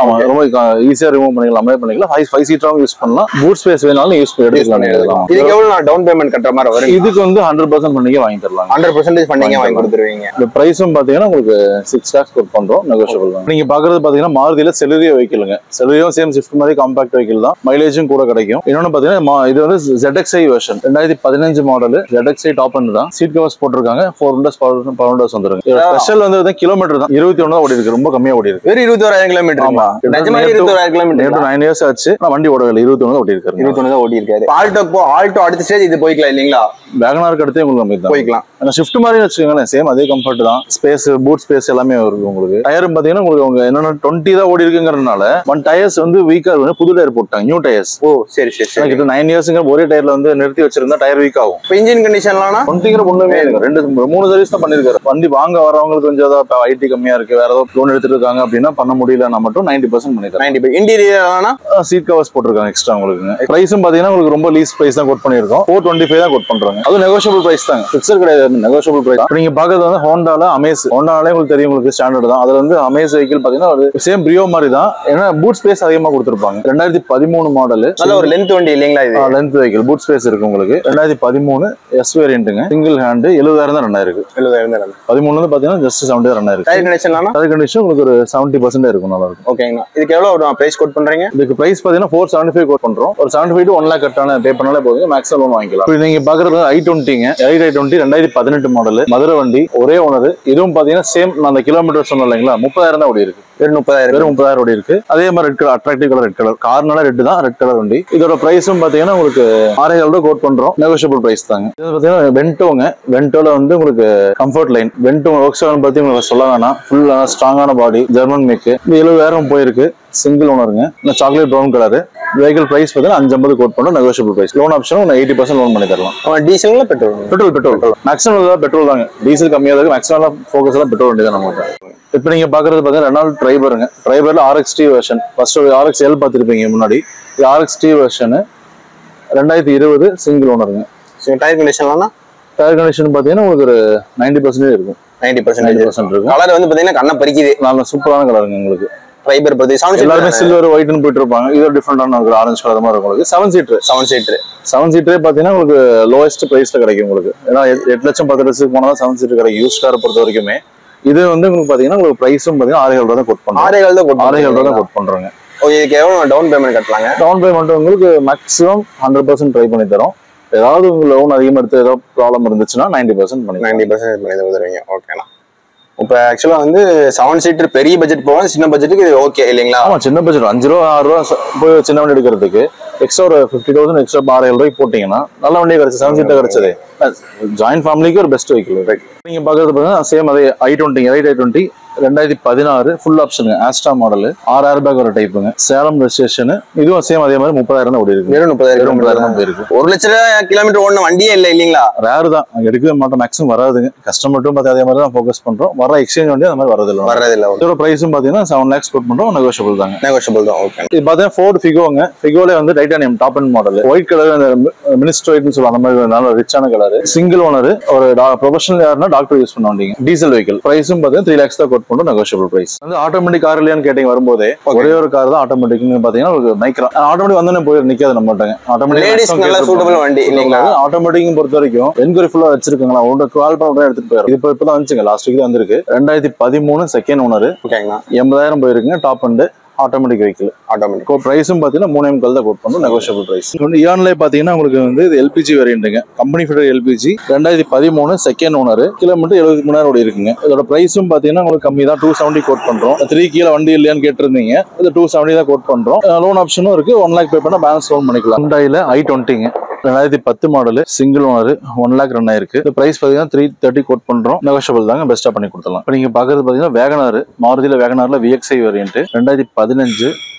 ஆமா ரொம்ப ஈஸியா ரிமூவ் பண்ணிக்கலாம், அப்ளை பண்ணிக்கலாம். 5 சீட்டராவும் யூஸ் பண்ணலாம், பூட் ஸ்பேஸ் வேணாலும் யூஸ் பண்ணி எடுத்துக்கலாம். இதுக்கு எவ்வளவு நான் டவுன் பேமெண்ட் கட்டற மாதிரி வரும்? இதுக்கு வந்து 100% பண்ணீங்க வாங்கி தரலாம். 100% பண்ணீங்க வாங்கி கொடுத்துருவீங்க. இந்த பிரைஸும் பாத்தீங்கன்னா உங்களுக்கு 6 lakhs கோட் பண்றோம், நெகோஷியபிள் தான். நீங்க பாக்குறது பாத்தீங்கன்னா மாருதியில செலுரிய வெஹிக்கிள்ங்க. செலுரியும் சேம் ஸ்விஃப்ட் மாதிரி காம்பாக்ட் வெஹிக்கிள் தான், மைலேஜும் கூட கிடைக்கும். இன்னொன்னு பாத்தீங்கன்னா இது வந்து ZXi version 2015 model ZXi top end தான். சீட் கவர்ஸ் போட்டுருக்காங்க, 4 windows power windows வந்துருங்க. ஸ்பெஷல் வந்து கிலோமீட்டர் தான் 21 தான் ஓடி இருக்கு, ரொம்ப கம்மியா ஓடி இருக்கு. வெறும் 21000 கிலோமீட்டர். ஆமா நிஜமாவே 21000 கிலோமீட்டர். 9 years ஆச்சு, வண்டி ஓடல 21 தான் ஓடி இருக்காரு. 21 தான் ஓடி இருக்காரு. ஆல்டோ அடுத்த ஸ்டேஜ் இது போய்க்கலாம் இல்லீங்களா? வேகனாருக்கு அடுத்து உங்களுக்கு நம்ம போய்க்கலாம். ஆனா ஷிஃப்ட் மாதிரி வச்சுக்கோங்களேன், சேம் அதே கம்ஃபர்ட் தான். ஸ்பேஸ் பூட் ஸ்பேஸ் எல்லாமே இருக்கு உங்களுக்கு. டயரும் பாத்தீங்கன்னா உங்களுக்கு என்னன்னா 20 தான் ஓடி இருக்குங்கிறதுனால 1 டயர்ஸ் வந்து வீக்கா இருக்கு, புது டயர் போட்டாங்க, நியூ டயர்ஸ். ஓ சரி சரி சரி. கிட்ட 9 இயர்ஸ்ங்க ஒரே டயர்ல வந்து நிறுத்தி வச்சிருந்தா டயர் வீக் ஆகும். இப்போ இன்ஜின் கண்டிஷன்லாம் 20 ஒண்ணுமே இல்ல, 2-3 சர்வீஸ் தான் பண்ணிருக்காரு. வண்டி வாங்க வரவங்களுக்கு கொஞ்சம் ஏதாவது ஐடி கம்மியா இருக்கு, வேற ஏதாவது லோன் எடுத்துட்டு இருக்காங்க அப்படின்னா பண்ண முடியலன்னா மட்டும் 90% பண்ணிருக்காங்க. 90%. இன்டீரியர் சீட் கவர்ஸ் போட்டுருக்காங்க எக்ஸ்ட்ரா உங்களுக்கு. பிரைஸும் பாத்தீங்கன்னா உங்களுக்கு ரொம்ப லீஸ் பிரைஸ் தான் கோட் பண்ணிருக்கோம், 425 தான் கோட் பண்றாங்க. அது நெகோஷியபிள் பிரைஸ் தாங்க, ஃபிக்ஸட் கிடையாது, நெகோஷியபிள் பிரைஸ். நீங்க பாக்குறது வந்து ஹோண்டால அமேஸ். ஹோண்டாலே உங்களுக்கு தெரியும், உங்களுக்கு ஸ்டாண்டர்ட் தான். அதுல வந்து அமேஸ் வெஹிக்கிள் பாத்தீங்கன்னா சேம் பிரியோ மாதிரி தான், ஏன்னா பூட் ஸ்பேஸ் அதிகமா கொடுத்துருப்பாங்க. 2013 மாடல், நல்ல ஒரு லென்த் வண்டி இல்லீங்களா? இது லென்த் வெஹிக்கிள், பூட் ஸ்பேஸ் இருக்கு உங்களுக்கு. 2013 எஸ் வேரியன்ட்டுங்க, சிங்கிள் ஹேண்ட் 70,000 தான் ரன் ஆயிருக்கு. 70,000 தான். 13 வந்து பாத்தீங்கன்னா ஜஸ்ட் 70 ரன் ஆயிருக்கு. டயர் கண்டிஷன்லாம் டயர் கண்டிஷன் உங்களுக்கு ஒரு 70% இருக்கும், நல்லா இருக்கும். ஓகேங்க. இதுக்கு எவ்வளவு பிரைஸ் கோட் பண்றீங்க? இதுக்கு பிரைஸ் பாத்தீங்கன்னா 475 கோட் பண்றோம். ஒரு 75 to 1 lakh கட்டான பே பண்ணாலே போதும், மேக்ஸிமம் லோன் வாங்கிக்கலாம். இப்போ நீங்க பாக்குறது i20ங்க, i20 2018 மாடல், மதுரை வண்டி, ஒரே ஓனர். இதுவும் பாத்தீங்கன்னா சேம் அந்த கிலோமீட்டர் சொன்னோம் இல்லைங்களா, 30,000 தான் ஓடி இருக்கு. வெறும் 30,000 ஓடி இருக்கு. அதே மாதிரி red colour, attractive colour, red colour. கார்னால ரெட் தான், ரெட் கலர் வண்டி. இதோட பிரைஸும் பாத்தீங்கன்னா உங்களுக்கு 6,000 கோட் பண்றோம், நெகோஷியபிள் பிரைஸ் தாங்க. இது பாத்தீங்கன்னா வென்டோங்க. வென்டோல வந்து உங்களுக்கு comfort line. Vento work seven பத்தி உங்களுக்கு சொல்ல வேணாம், ஃபுல்லா ஸ்ட்ராங்கான பாடி, ஜெர்மன் மேக். 70,000 போயிருக்கு, சிங்கிள் ஓனருங்க, chocolate brown colour. Vehicle price பார்த்தீங்கன்னா 550 கோட் பண்ணோம், நெகோஷியபிள் பிரைஸ். லோன் ஆப்ஷனும் 80% லோன் பண்ணி தரலாம். டீசல் பெட்ரோல் மேக்ஸிமம் பெட்ரோல் தாங்க, டீசல் கம்மியாக இருக்கு. மேக்ஸிமம் ஃபோக்கஸ் எல்லாம் பெட்ரோல் வண்டி தான் நம்மகிட்ட. இப்போ நீங்க பாக்குறது பாத்தீங்கன்னா ரெனால்ட் ட்ரைபருங்க. ட்ரைபர்ல RXT வெர்ஷன், ஃபர்ஸ்ட் RXL பார்த்துருப்பீங்க முன்னாடி. இது RXT வெர்ஷன் 2020 சிங்கிள் ஓனருங்க. டயர் கண்டிஷன்லாம் டயர் கண்டிஷன் பாத்தீங்கன்னா உங்களுக்கு ஒரு 90% இருக்கும். 90% இருக்கும். கலர் வந்து பாத்தீங்கன்னா கண்ணை பறிக்குது, நல்ல சூப்பரான கலருங்க உங்களுக்கு. ஃபைபர் பத்தி எல்லாருமே சில்வர் ஒயிட்னு போயிட்டு இருப்பாங்க, இது டிஃபரெண்டான ஒரு ஆரஞ்சு கலர் மாதிரி இருக்கும் உங்களுக்கு. 7 சீட்டர் பாத்தீங்கன்னா உங்களுக்கு லோவஸ்ட் பிரைஸ்ல கிடைக்கும் உங்களுக்கு. ஏன்னா 8 லட்சம் 10 லட்சத்துக்கு போனா 7 சீட்டர் கிடைக்கும் யூஸ் காரை பொறுத்த வரைக்குமே. இது வந்து உங்களுக்கு பாத்தீங்கன்னா உங்களுக்கு பிரைஸும் பாத்தீங்கன்னா 6,000 தான் கோட் பண்றோம். 6,000 தான் கோட் பண்றாங்க. ஓகே, இதுக்கு எவ்வளவு டவுன் பேமெண்ட் கட்டலாங்க? டவுன் பேமெண்ட் உங்களுக்கு மேக்ஸிமம் 100% ட்ரை பண்ணி தரோம். ஏதாவது உங்களுக்கு லோன் அதிகமாக எடுத்து ஏதாவது ப்ராப்ளம் இருந்துச்சுன்னா 90% பண்ணி 90% பண்ணி தருவீங்க. ஓகேண்ணா. இப்போ ஆக்சுவலா வந்து 7 சீட்டர் பெரிய பட்ஜெட் போகும், சின்ன பட்ஜெட்டுக்கு இது ஓகே இல்லைங்களா? ஆமா, சின்ன பட்ஜெட் 5 ரூபா 6 ரூபா போய் சின்ன வண்டி எடுக்கிறதுக்கு எக்ஸ்ட்ரா ஒரு 50,000 எக்ஸ்ட்ரா 6,000 ரூபாய்க்கு போட்டீங்கன்னா நல்ல வண்டியே கிடைச்சு. 7 சீட்டர் கிடைச்சது ஜாயின்ட் ஃபேமிலிக்கு ஒரு பெஸ்ட் வெஹிக்கிள். நீங்க பாக்குறது பாத்தீங்கன்னா சேம் அதே i20 2016 full option Asta model, 6 air bag ஒரு டைப்புங்க, சேலம் ரெஜிஸ்ட்ரேஷன். இதுவும் சேம் அதே மாதிரி 30,000 தான் ஓடி இருக்கு. வெறும் 30,000 போயிருக்கு. 1 லட்சம் கிலோமீட்டர் ஓடின வண்டியே இல்லை இல்லீங்களா? ரேர் தான், எடுக்கவே மாட்டோம், மேக்ஸிமம் வராதுங்க. கஸ்டமர்ட்டும் பார்த்து அதே மாதிரி தான் ஃபோக்கஸ் பண்றோம். வர எக்ஸ்சேஞ்ச் வண்டி அந்த மாதிரி வரதில்லை. இதோட பிரைஸும் பாத்தீங்கன்னா 7 lakhs கோட் பண்றோம், நெகோஷியபிள் தாங்க. ஓகே. இது பாத்தீங்கன்னா ஃபோர்ட் ஃபிகோங்க. ஃபிகோல வந்து titanium top and model, white colour, அந்த மினிஸ்டர் ஒயிட்னு சொல்லுவாங்க, அந்த மாதிரி நல்ல ரிச்சான கலர். சிங்கிள் ஓனர், ஒரு ப்ரொஃபஷனல் யாருன்னா டாக்டர் யூஸ் பண்ண வண்டிங்க. Diesel vehicle. பிரைஸும் பாத்தீங்கன்னா 3 lakhs தான் கோட் பண்றோம், நெகோஷியபிள் பிரைஸ். வந்து ஆட்டோமேட்டிக் கார் இல்லையான்னு கேட்டீங்க வரும்போதே, ஒரே ஒரு கார் தான் ஆட்டோமேட்டிக்னு பாத்தீங்கன்னா ஒரு மைக்ரா. ஆட்டோமேட்டிக் வந்தோடனே போய் நிக்காது நம்ம மாட்டாங்க. ஆட்டோமேட்டிக் பொறுத்த வரைக்கும் என்கொயரி ஃபுல்லா வச்சிருக்காங்களா, உங்களோட கால் பண்ண எடுத்துட்டு போயிடும். இது இப்பதான் வந்துச்சுங்க, லாஸ்ட் வீக் தான் வந்திருக்கு. 2013 செகண்ட் ஓனர், 80,000 போயிருக்குங்க. Top end automatic vehicle. Automatic. பிரைஸும் பார்த்தீங்கன்னா 3.5 தான் கோட் பண்ணும், நெகோஷியபிள் பிரைஸ். வந்து இயான்லேயே பார்த்தீங்கன்னா உங்களுக்கு வந்து இது எல்பிஜி வேரியண்ட்டுங்க, company fitted LPG, 2013 second owner, kilometre 73,000 ஓடி இருக்குங்க. இதோட பிரைஸும் பார்த்தீங்கன்னா உங்களுக்கு கம்மி தான், 270 கோட் பண்றோம். 3 கீழே வண்டி இல்லையான்னு கேட்டிருந்தீங்க, இது 270 தான் கோட் பண்றோம். லோன் ஆப்ஷனும் இருக்கு, 1 lakh பே பண்ணா பேலன்ஸ் லோன் பண்ணிக்கலாம். ஹுண்டாயில i20ங்க, 2010 மாடல், சிங்கிள் ஓனர், 1 lakh ரன் ஆயிருக்கு. இந்த பிரைஸ் பார்த்தீங்கன்னா 330 கோட் பண்றோம், நெகோஷியபிள் தாங்க, பெஸ்ட்டா பண்ணி கொடுத்துலாம். இப்போ நீங்க பாக்குறது பார்த்தீங்கன்னா வேகனார், மாருதியில வேகனார்ல VXI வேரியன்ட், 2015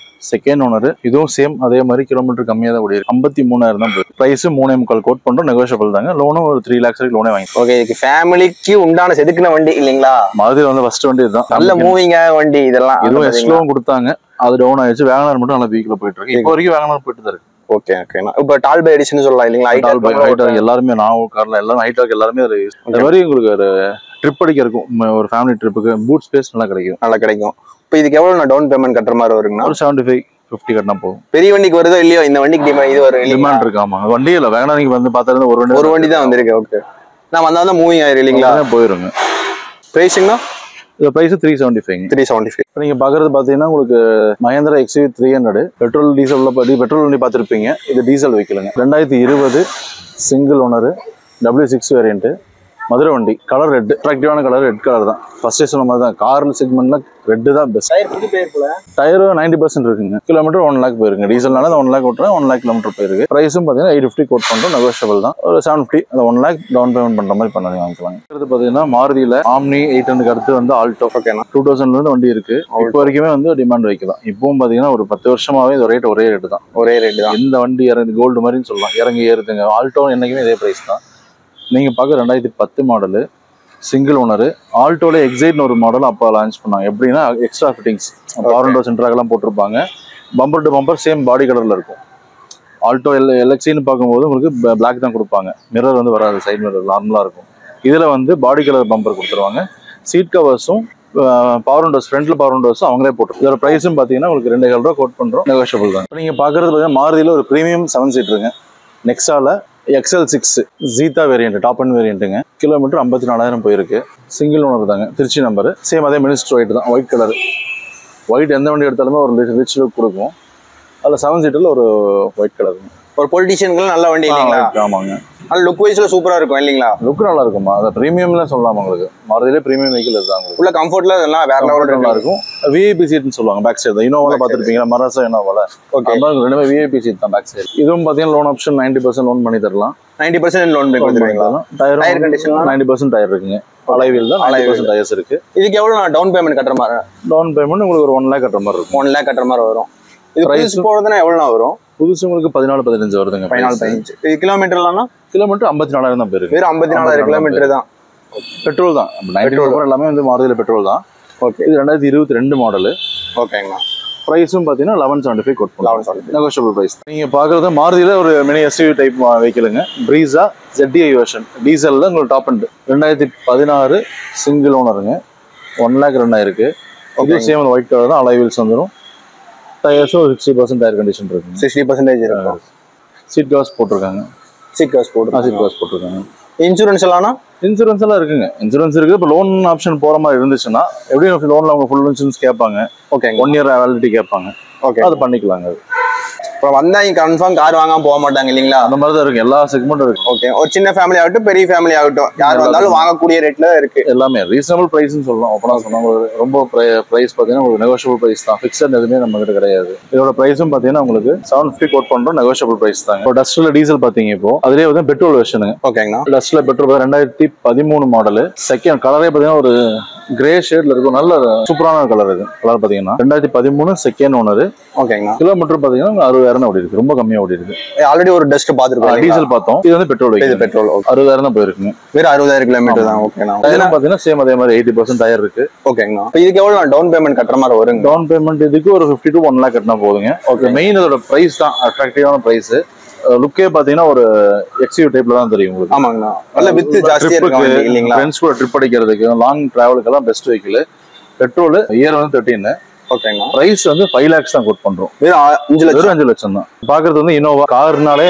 செகண்ட் ஓனர், இதுவும் சேம் அதே மாதிரி கிலோமீட்டர் கம்மியாக தான் ஓடி இருக்கு, 53,000 தான் போயிருக்கு. பிரைஸ் 3.5 கோட் பண்றோம், நெகோஷியபிள் தாங்க. லோனும் ஒரு 3 lakhs வரைக்கும் லோனே வாங்கி. ஓகே, இதுக்கு ஃபேமிலிக்கு உண்டான செதுக்கின வண்டி இல்லைங்களா? மாருதியில வந்து ஃபர்ஸ்ட் வண்டி இதுதான், நல்ல மூவிங்க வண்டி. இதெல்லாம் இதுவும் எக்ஸ்லோவும் கொடுத்தாங்க, அது டவுன் ஆயிடுச்சு. வேகனார் மட்டும் நல்ல வீக்ல போயிட்டு இருக்கு, இப்போ வரைக்கும் வேகனார் போயிட்டு தான் இருக்கு. ஓகே ஓகேண்ணா. இப்போ டால் பை எடிஷன் சொல்லலாம் இல்லைங்களா? ஹைட்டாக் எல்லாருமே, நான் கார்ல எல்லாரும் ஹைட்டாக் எல்லாருமே அதுல யூஸ். அந்த மாதிரி உங்களுக்கு ஒரு ட்ரிப் அடிக்க இருக்கும், ஒரு ஃபேமிலி ட்ரிப்புக்கு பூட் ஸ்பேஸ் நல்லா கிடைக்கும். இப்போ இதுக்கு எவ்வளவு நான் டவுன் பேமெண்ட் கட்டுற மாதிரி வருங்கண்ணா? ஒரு 75-50 கட்டினா போதும். பெரிய வண்டிக்கு வருதோ இல்லையோ, இந்த வண்டிக்கு இது ஒரு டிமாண்ட் இருக்கு. ஆமா, வண்டி இல்ல வேகனார் நீங்க வந்து பார்த்தா ஒரு வண்டி தான் வந்திருக்கு. ஓகே, நான் வந்தா மூவிங் ஆயிரும் இல்லைங்களா? போயிருங்க. பிரைஸிங்னா இந்த பிரைஸ் 375. இப்போ நீங்க பாக்குறது பாத்தீங்கன்னா உங்களுக்கு Mahindra XUV 300 petrol diesel petrol வண்டி பார்த்துருப்பீங்க, இது டீசல் வெஹிக்கிளுங்க. 2020 single owner, W6 variant, Madurai வண்டி. கலர் ரெட், அட்ராக்டிவான கலர், ரெட் கலர் தான். ஃபர்ஸ்ட் சொன்ன மாதிரி தான், கார் செக்மெண்ட்ல ரெட் தான் பெஸ்ட். டயர் 90% இருக்குங்க. கிலோமீட்டர் 1 lakh போயிருங்க, டீசல்னால 1 lakh ஓட்டுறேன், 1 lakh கிலோமீட்டர் போயிருக்கு. பிரைஸும் பார்த்தீங்கன்னா 850 கோட் பண்றோம், நெகோஷியபிள் தான். ஒரு 750, அந்த 1 lakh டவுன் பேமெண்ட் பண்ற மாதிரி பண்ணி வாங்கிக்கலாம். இது பார்த்தீங்கன்னா மாருதியில ஆம்னி 800 அடுத்து வந்து ஆல்டோ. ஓகேண்ணா, 2000 இருந்து வண்டி இருக்கு, இப்போ வரைக்குமே வந்து டிமாண்ட் வைக்கலாம். இப்பவும் பார்த்தீங்கன்னா ஒரு 10 வருஷமாவே இந்த ரேட் ஒரே ரேட்டு தான். இந்த வண்டி இறங்கி கோல்டு மாதிரின்னு சொல்லலாம், இறங்கி ஏறுதுங்க. ஆல்டோ என்னைக்குமே இதே பிரைஸ் தான். நீங்க பார்க்க 2010 மாடலு, சிங்கிள் ஓனர், ஆல்டோல எக்ஸைட்னு ஒரு மாடல் அப்போ லான்ச் பண்ணாங்க. எப்படின்னா எக்ஸ்ட்ரா ஃபிட்டிங்ஸ், பவர் விண்டோ சென்ட்ராகலாம் போட்டிருப்பாங்க. பம்பர் டு பம்பர் சேம் பாடி கலர்ல இருக்கும். ஆல்டோ LXன்னு பார்க்கும்போது உங்களுக்கு பிளாக் தான் கொடுப்பாங்க, மிரர் வந்து வராது, சைட் மிரர் நார்மலா இருக்கும். இதுல வந்து பாடி கலர் பம்பர் கொடுத்துருவாங்க. சீட் கவர்ஸும் பவர் விண்டோஸ், ஃப்ரண்ட்ல பவர் விண்டோஸும் அவங்களே போட்டு. இதோட பிரைஸும் பார்த்தீங்கன்னா உங்களுக்கு 2,000 ரூபா கோட் பண்றோம், நெகோஷியபிள் தான். இப்போ நீங்க பாக்குறது பார்த்தீங்கன்னா மாருதியில ஒரு பிரீமியம் 7 சீட்டருங்க, நெக்ஸால XL6 Zeta variant, top end வேரியன்ட்டுங்க. கிலோமீட்டர் 54,000 போயிருக்கு. சிங்கிள் ஓனர் தாங்க, திருச்சி நம்பர், சேம் அதே மினிஸ்டர் ஒயிட் தான், ஒயிட் கலர். ஒயிட் எந்த வண்டி எடுத்தாலுமே ஒரு ரிச் லுக் கொடுக்கும். அதில் 7 சீட்டரில் ஒரு ஒயிட் கலர், ஒரு பொலிட்டிஷியனுக்கு நல்ல வண்டி இல்லைங்களா? ஆமாங்க, அது லுக் வைஸ்ல சூப்பரா இருக்கும் இல்லைங்களா? லுக் நல்லா இருக்குமா, அதை ப்ரீமியம்லாம் சொல்லலாம். உங்களுக்கு மாருதியிலே ப்ரீமியம் வெஹிக்கிள் இருக்காங்க, உள்ள கம்ஃபர்ட்ல எல்லாம் வேற லெவல் நல்லா இருக்கும். VIP சீட்னு சொல்லுவாங்க, பேக் சைடு தான். இனோவால பார்த்துருப்பீங்களா, மராசா இனோவால. ஓகே, ரெண்டுமே VIP சீட் தான் பேக் சைடு. இதுவும் பார்த்தீங்கன்னா லோன் ஆப்ஷன் 90% லோன் பண்ணி தரலாம். 90% லோன் பண்ணி கொடுத்துருவீங்களா? டயர் கண்டிஷன் 90% டயர் இருக்குங்க, அலைவில் தான் 90% டயர்ஸ் இருக்கு. இதுக்கு எவ்வளவு நான் டவுன் பேமெண்ட் கட்டுற மாதிரி? டவுன் பேமெண்ட் உங்களுக்கு ஒரு 1 lakh கட்டுற மாதிரி இருக்கும். 1 lakh கட்டுற மாதிரி வரும். இது பிரைஸ் போறதுன்னா எவ்வளவு வரும்? புதுசு உங்களுக்கு 14-15 வருதுங்க. 14-15. இது கிலோமீட்டர்லாம் கிலோமீட்டர் 54,000 தான் போயிருக்கு. வெறும் 54,000 கிலோமீட்டர் தான். பெட்ரோல் தான், 90 எல்லாமே வந்து மாருதியில பெட்ரோல் தான். ஓகே, இது 2022 மாடல். ஓகேங்கண்ணா. பிரைஸும் பார்த்தீங்கன்னா 1175 கோட் பண்ணலாம், நெகோஷியபிள் பிரைஸ். நீங்க பாக்குறது மாருதியில ஒரு மினி SUV டைப் வெஹிக்கிளுங்க, பிரீசா ZDI வெர்ஷன், டீசல் தான் உங்களுக்கு டாப் அண்ட். 2016 சிங்கிள் ஓனருங்க, 1 lakh ரன் ஆயிருக்கு. இது சேம் ஒயிட் கலர் தான், அலாய் வீல்ஸ் வந்துடும். டயர்ஸும் 60% டயர் கண்டிஷன் இருக்கு, 60% இருக்கும். சீட் கவர்ஸ் போட்டிருக்காங்க. சீட் கவர்ஸ் போட்டிருக்காங்க. இன்சூரன்ஸ் எல்லாம் இருக்குங்க, இன்சூரன்ஸ் இருக்கு. இப்போ லோன் ஆப்ஷன் போற மாதிரி இருந்துச்சுன்னா எப்படியும் லோன்ல அவங்க ஃபுல் இன்சூரன்ஸ் கேட்பாங்க. ஓகே, 1 year வேலிடிட்டி கேட்பாங்க. ஓகே, அது பண்ணிக்கலாங்க. இப்போ வந்தா இங்க கன்ஃபார்ம் கார் வாங்காம போக மாட்டாங்க இல்லீங்களா? அந்த மாதிரி தான் இருக்கு, எல்லா செக்மெண்ட்டும் இருக்கு. ஓகே, ஒரு சின்ன ஃபேமிலி ஆகட்டும், பெரிய ஃபேமிலி ஆகட்டும், யார் வந்தாலும் வாங்கக்கூடிய ரேட்ல இருக்கு. எல்லாமே ரீசனபிள் பிரைஸ்னு சொல்லலாம். ஓப்பனா சொன்னாங்க, ரொம்ப பிரைஸ் பார்த்தீங்கன்னா உங்களுக்கு நெகோஷியபிள் பிரைஸ் தான், ஃபிக்ஸட் எதுவுமே நம்ம கிட்ட கிடையாது. இதோட பிரைஸும் பார்த்தீங்கன்னா உங்களுக்கு 750 கோட் பண்றோம், நெகோஷியபிள் பிரைஸ் தாங்க. இப்போ டஸ்ட்ல டீசல் பார்த்தீங்க, இப்போ அதுலேயே வந்து பெட்ரோல் வெர்ஷனுங்க. ஓகேங்கண்ணா, டஸ்ட்ல பெட்ரோல் 2013 மாடல், செகண்ட் கலரே பார்த்தீங்கன்னா ஒரு கிரே ஷேட்ல இருக்கும், நல்ல சூப்பரான கலர் இருக்கு. கலர் பார்த்தீங்கன்னா 2013 செகண்ட் ஓனர். ஓகேங்கண்ணா, கிலோமீட்டர் பார்த்தீங்கன்னா 60,000 ஓடி இருக்கு, ரொம்ப கம்மியா ஓடி இருக்கு. ஆல்ரெடி ஒரு டஸ்ட் பார்த்துருக்கோம், டீசல் பார்த்தோம். இது வந்து பெட்ரோல், இது பெட்ரோல் 60,000 தான் போயிருக்குங்க, வேற 60,000 கிலோமீட்டர் தான். ஓகேண்ணா, டயரும் பார்த்தீங்கன்னா சேம் அதே மாதிரி 80% டயர் இருக்கு. ஓகேங்கண்ணா, இப்போ இதுக்கு எவ்வளவு டவுன் பேமெண்ட் கட்டுற மாதிரி வருங்க? டவுன் பேமெண்ட் இதுக்கு ஒரு 50 to 1 lakh கட்டினா போதுங்க. ஓகே, மெயின் இதோட பிரைஸ் தான், அட்ராக்டிவான பிரைஸ். லுக்கே பாத்தீங்கன்னா ஒரு XUV டைப்ல தான் தெரியும் உங்களுக்கு. ஆமாங்கண்ணா, நல்ல வித் ஜாஸ்தியா இருக்கு இல்லீங்களா? ஃப்ரெண்ட்ஸ் கூட ட்ரிப் அடிக்கிறதுக்கு, லாங் டிராவலுக்கு எல்லாம் பெஸ்ட் வெஹிக்கிள். பெட்ரோல் இயர் வந்து 13. ஓகேங்கண்ணா, பிரைஸ் வந்து 5 lakhs தான் கோட் பண்றோம், வெறும் 5 லட்சம் தான். பாக்குறது வந்து இனோவா கார்னாலே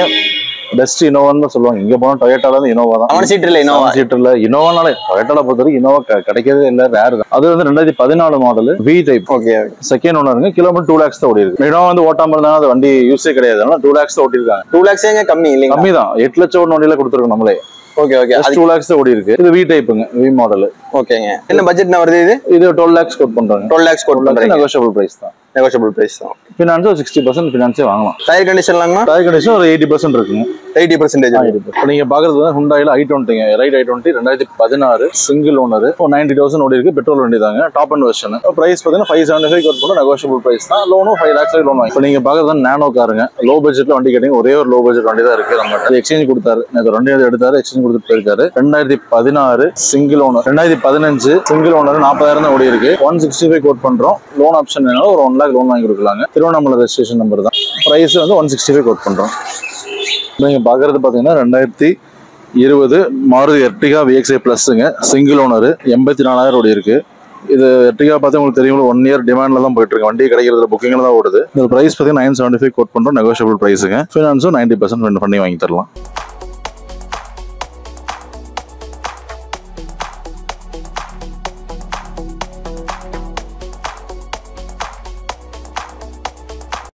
பெஸ்ட் இனோவான்னு சொல்லுவாங்க. இங்க போனா டொயோட்டால இருந்து இனோவா தான். 7 சீட்டர்ல இனோவா. 7 சீட்டர்ல இனோவானாலே டொயோட்டால பொறுத்த வரைக்கும் இனோவா கிடைக்கிறதே இல்ல, ரேர் தான். அது வந்து 2014 model V type. Okay. Second ஓனருங்க. கிலோமீட்டர் 2 lakhs தான் ஓடி இருக்கு. இனோவா வந்து ஓட்டாம இருந்தாலும் அது வண்டி யூஸே கிடையாது. அதனால 2 lakhs தான் ஓடி இருக்காங்க. 2 lakhs ஏங்க கம்மி இல்லைங்க? கம்மி தான். 8 லட்சம் ஓடி வண்டியில கொடுத்துருக்கோம் நம்மளே. Okay okay. அது 2 lakhs தான் ஓடி இருக்கு. இது V டைப்புங்க, V மாடல். ஓகேங்க. என்ன பட்ஜெட்னா வருது இது? இது 12 lakhs கோட் பண்றாங்க. 12 lakhs கோட் பண்றாங்க. நெகோஷியபிள் பிரைஸ் தான். நெகோஷியபிள் பிரைஸ் தான். ஃபினான்ஸ் 60% ஃபினான்ஸே வாங்கலாம். டயர் கண்டிஷன்லாமா? டயர் கண்டிஷன் ஒரு 80% இருக்குங்க. 80%. இப்போ நீங்க பாக்குறது வந்து Hyundaiல i20ங்க, ரைட் i20 2016 சிங்கிள் ஓனர். 90,000 ஓடி இருக்கு. பெட்ரோல் வண்டி தாங்க, டாப் அண்ட் வெர்ஷன். பிரைஸ் பாத்தீங்கன்னா 575 கோட் பண்ண நெகோஷியபிள் பிரைஸ் தான். லோனும் 5 lakhs லோன் வாங்கி. இப்போ நீங்க பாக்குறது நானோ காருங்க. லோ பட்ஜெட்ல வண்டி கேட்டீங்க, ஒரே ஒரு லோ பட்ஜெட் வண்டி தான் இருக்கு நம்ம. அது எக்ஸ்சேஞ்ச் கொடுத்தாரு, நேற்று வண்டி எடுத்தாரு, எக்ஸ்சேஞ்ச் கொடுத்துட்டு போயிருக்காரு. 2016 சிங்கிள் ஓனர். 2015 சிங்கிள் ஓனர் 40,000 தான் ஓடி இருக்கு. 165 கோட் பண்றோம். லோன் ஆப்ஷன் வேணாலும் ஒரு 1 lakh லோன் வாங்கி கொடுக்கலாங்க. திருவண்ணாமலை ரெஜிஸ்ட்ரேஷன் நம்பர் தான். பிரைஸ் வந்து 165 கோட் பண்றோம். நீங்க பாக்குறது பாத்தீங்கன்னா 2020 மாருதி எர்டிகா VXi பிளஸ்ங்க, சிங்கிள் ஓனர். 84,000 ஓடி இருக்கு. இது எர்டிகா பார்த்து உங்களுக்கு தெரியும், 1 year டிமாண்ட்ல தான் போயிட்டு இருக்கு. வண்டி கிடைக்கிறது புக்கிங்ல தான் ஓடுது. இந்த பிரைஸ் பார்த்தீங்கன்னா 975 கோட் பண்றோம். நெகோஷியபிள் பிரைஸுங்க. ஃபினான்ஸும் 90% பண்ணி வாங்கி தரலாம்.